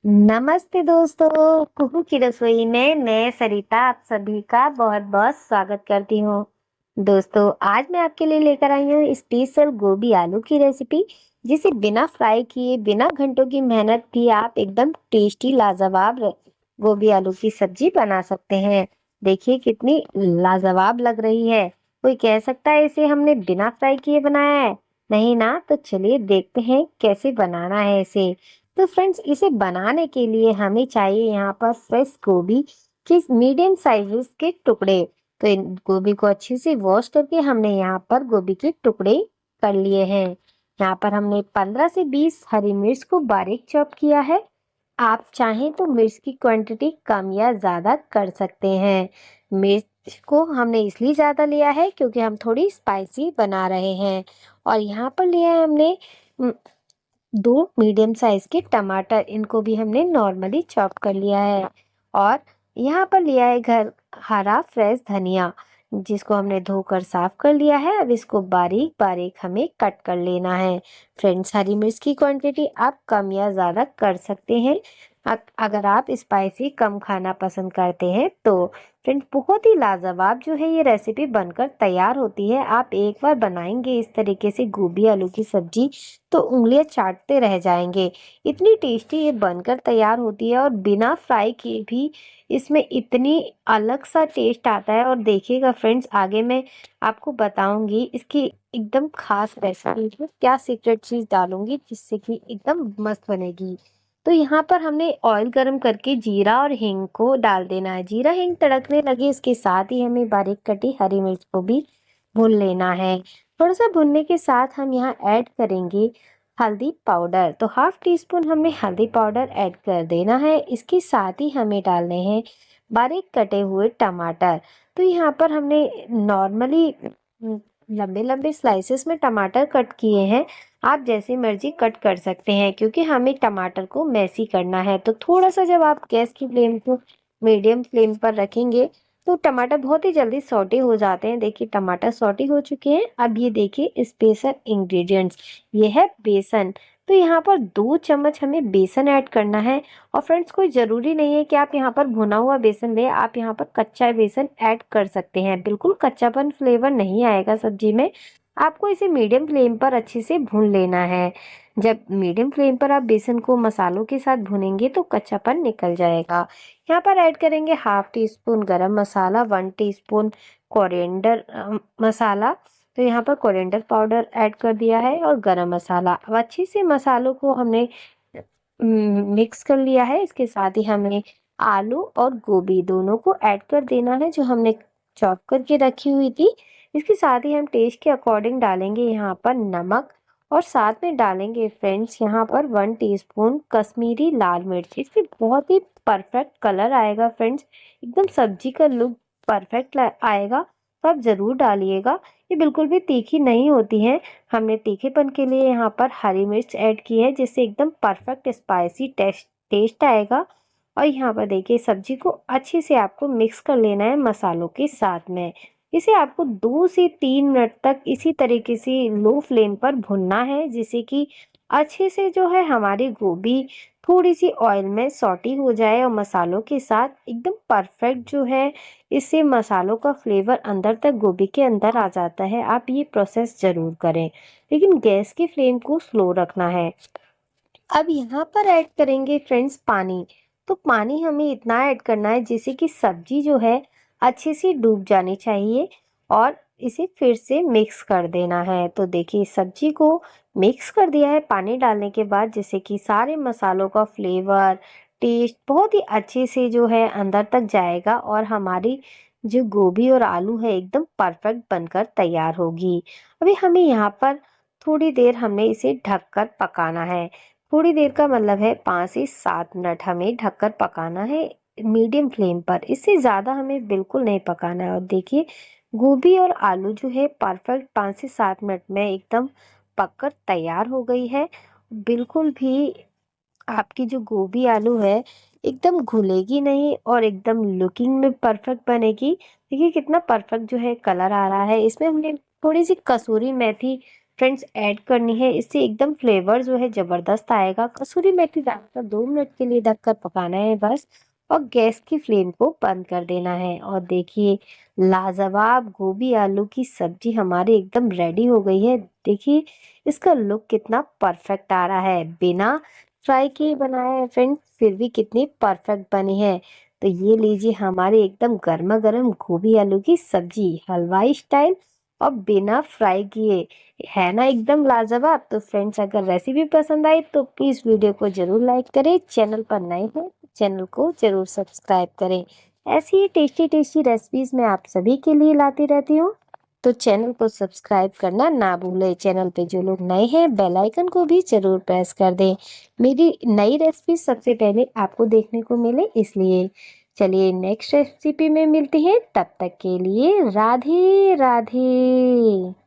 नमस्ते दोस्तों। कुहू की रसोई में मैं सरिता आप सभी का बहुत बहुत स्वागत करती हूँ। दोस्तों, आज मैं आपके लिए लेकर आई हूँ स्पेशल गोभी आलू की रेसिपी, जिसे बिना फ्राई किए बिना घंटों की मेहनत भी आप एकदम टेस्टी लाजवाब गोभी आलू की सब्जी बना सकते हैं। देखिए कितनी लाजवाब लग रही है। कोई कह सकता है इसे हमने बिना फ्राई किए बनाया है? नहीं ना, तो चलिए देखते हैं कैसे बनाना है इसे। तो फ्रेंड्स, इसे बनाने के लिए हमें चाहिए यहाँ पर फ्रेश गोभी के मीडियम साइजेस के टुकड़े। तो इन गोभी को अच्छे से वॉश करके हमने यहाँ पर गोभी के टुकड़े कर लिए हैं। यहाँ पर हमने 15 से 20 हरी मिर्च को बारीक चॉप किया है। आप चाहें तो मिर्च की क्वांटिटी कम या ज़्यादा कर सकते हैं। मिर्च को हमने इसलिए ज़्यादा लिया है क्योंकि हम थोड़ी स्पाइसी बना रहे हैं। और यहाँ पर लिया है हमने 2 मीडियम साइज के टमाटर, इनको भी हमने नॉर्मली चॉप कर लिया है। और यहाँ पर लिया है घर हरा फ्रेश धनिया, जिसको हमने धोकर साफ कर लिया है। अब इसको बारीक बारीक हमें कट कर लेना है। फ्रेंड्स, हरी मिर्च की क्वांटिटी आप कम या ज़्यादा कर सकते हैं अगर आप स्पाइसी कम खाना पसंद करते हैं तो। फ्रेंड्स, बहुत ही लाजवाब जो है ये रेसिपी बनकर तैयार होती है। आप एक बार बनाएंगे इस तरीके से गोभी आलू की सब्जी तो उंगलियां चाटते रह जाएंगे। इतनी टेस्टी ये बनकर तैयार होती है और बिना फ्राई किए भी इसमें इतनी अलग सा टेस्ट आता है। और देखिएगा फ्रेंड्स, आगे मैं आपको बताऊंगी इसकी एकदम खास रेसिपी में क्या सीक्रेट चीज डालूंगी जिससे कि एकदम मस्त बनेगी। तो यहाँ पर हमने ऑयल गरम करके जीरा और हींग को डाल देना है। जीरा हींग तड़कने लगे, इसके साथ ही हमें बारीक कटी हरी मिर्च को भी भून लेना है। थोड़ा सा भुनने के साथ हम यहाँ ऐड करेंगे हल्दी पाउडर। तो हाफ टी स्पून हमने हल्दी पाउडर ऐड कर देना है। इसके साथ ही हमें डालने हैं बारीक कटे हुए टमाटर। तो यहाँ पर हमने नॉर्मली लंबे लंबे स्लाइसेस में टमाटर कट किए हैं। आप जैसी मर्जी कट कर सकते हैं क्योंकि हमें टमाटर को मैसी करना है। तो थोड़ा सा जब आप गैस की फ्लेम को मीडियम फ्लेम पर रखेंगे तो टमाटर बहुत ही जल्दी सॉटे हो जाते हैं। देखिए टमाटर सॉटे हो चुके हैं। अब ये देखिए स्पेशल इंग्रेडिएंट्स, ये है बेसन। तो यहाँ पर 2 चम्मच हमें बेसन ऐड करना है। और फ्रेंड्स, कोई ज़रूरी नहीं है कि आप यहाँ पर भुना हुआ बेसन लें, आप यहाँ पर कच्चा बेसन ऐड कर सकते हैं। बिल्कुल कच्चापन फ्लेवर नहीं आएगा सब्जी में। आपको इसे मीडियम फ्लेम पर अच्छे से भून लेना है। जब मीडियम फ्लेम पर आप बेसन को मसालों के साथ भुनेंगे तो कच्चापन निकल जाएगा। यहाँ पर ऐड करेंगे हाफ टी स्पून गरम मसाला, 1 टीस्पून कोरिएंडर मसाला। तो यहाँ पर कोरिएंडर पाउडर ऐड कर दिया है और गरम मसाला। अब अच्छे से मसालों को हमने मिक्स कर लिया है। इसके साथ ही हमें आलू और गोभी दोनों को ऐड कर देना है जो हमने चॉप करके रखी हुई थी। इसके साथ ही हम टेस्ट के अकॉर्डिंग डालेंगे यहाँ पर नमक। और साथ में डालेंगे फ्रेंड्स यहाँ पर 1 टीस्पून कश्मीरी लाल मिर्च। इससे बहुत ही परफेक्ट कलर आएगा फ्रेंड्स, एकदम सब्जी का लुक परफेक्ट आएगा। तो आप ज़रूर डालिएगा। ये बिल्कुल भी तीखी नहीं होती है। हमने तीखेपन के लिए यहाँ पर हरी मिर्च ऐड की है जिससे एकदम परफेक्ट स्पाइसी टेस्ट आएगा। और यहाँ पर देखिए सब्जी को अच्छे से आपको मिक्स कर लेना है मसालों के साथ में। इसे आपको 2 से 3 मिनट तक इसी तरीके से लो फ्लेम पर भुनना है, जिससे कि अच्छे से जो है हमारी गोभी थोड़ी सी ऑयल में सॉटी हो जाए और मसालों के साथ एकदम परफेक्ट जो है इससे मसालों का फ्लेवर अंदर तक गोभी के अंदर आ जाता है। आप ये प्रोसेस ज़रूर करें, लेकिन गैस की फ्लेम को स्लो रखना है। अब यहाँ पर ऐड करेंगे फ्रेंड्स पानी। तो पानी हमें इतना ऐड करना है जिससे कि सब्जी जो है अच्छे से डूब जानी चाहिए। और इसे फिर से मिक्स कर देना है। तो देखिए सब्जी को मिक्स कर दिया है पानी डालने के बाद, जिससे कि सारे मसालों का फ्लेवर टेस्ट बहुत ही अच्छे से जो है अंदर तक जाएगा और हमारी जो गोभी और आलू है एकदम परफेक्ट बनकर तैयार होगी। अभी हमें यहाँ पर थोड़ी देर हमें इसे ढककर पकाना है। थोड़ी देर का मतलब है 5 से 7 मिनट हमें ढककर पकाना है मीडियम फ्लेम पर। इससे ज़्यादा हमें बिल्कुल नहीं पकाना है। और देखिए गोभी और आलू जो है परफेक्ट 5 से 7 मिनट में एकदम पककर तैयार हो गई है। बिल्कुल भी आपकी जो गोभी आलू है एकदम घुलेगी नहीं और एकदम लुकिंग में परफेक्ट बनेगी। देखिए कितना परफेक्ट जो है कलर आ रहा है। इसमें हमने थोड़ी सी कसूरी मेथी फ्रेंड्स ऐड करनी है, इससे एकदम फ्लेवर जो है ज़बरदस्त आएगा। कसूरी मेथी डालकर 2 मिनट के लिए ढककर पकाना है बस, और गैस की फ्लेम को बंद कर देना है। और देखिए लाजवाब गोभी आलू की सब्जी हमारी एकदम रेडी हो गई है। देखिए इसका लुक कितना परफेक्ट आ रहा है, बिना फ्राई किए बनाया है फ्रेंड्स, फिर भी कितनी परफेक्ट बनी है। तो ये लीजिए हमारी एकदम गर्मा गर्म गोभी आलू की सब्जी हलवाई स्टाइल और बिना फ्राई किए, है ना एकदम लाजवाब। तो फ्रेंड्स अगर रेसिपी पसंद आई तो प्लीज़ वीडियो को ज़रूर लाइक करें, चैनल पर नए हैं तो चैनल को ज़रूर सब्सक्राइब करें। ऐसी ही टेस्टी टेस्टी रेसिपीज़ मैं आप सभी के लिए लाती रहती हूँ, तो चैनल को सब्सक्राइब करना ना भूलें। चैनल पे जो लोग नए हैं बेल आइकन को भी ज़रूर प्रेस कर दें, मेरी नई रेसिपी सबसे पहले आपको देखने को मिले इसलिए। चलिए नेक्स्ट रेसिपी में मिलती हैं, तब तक के लिए राधे राधे।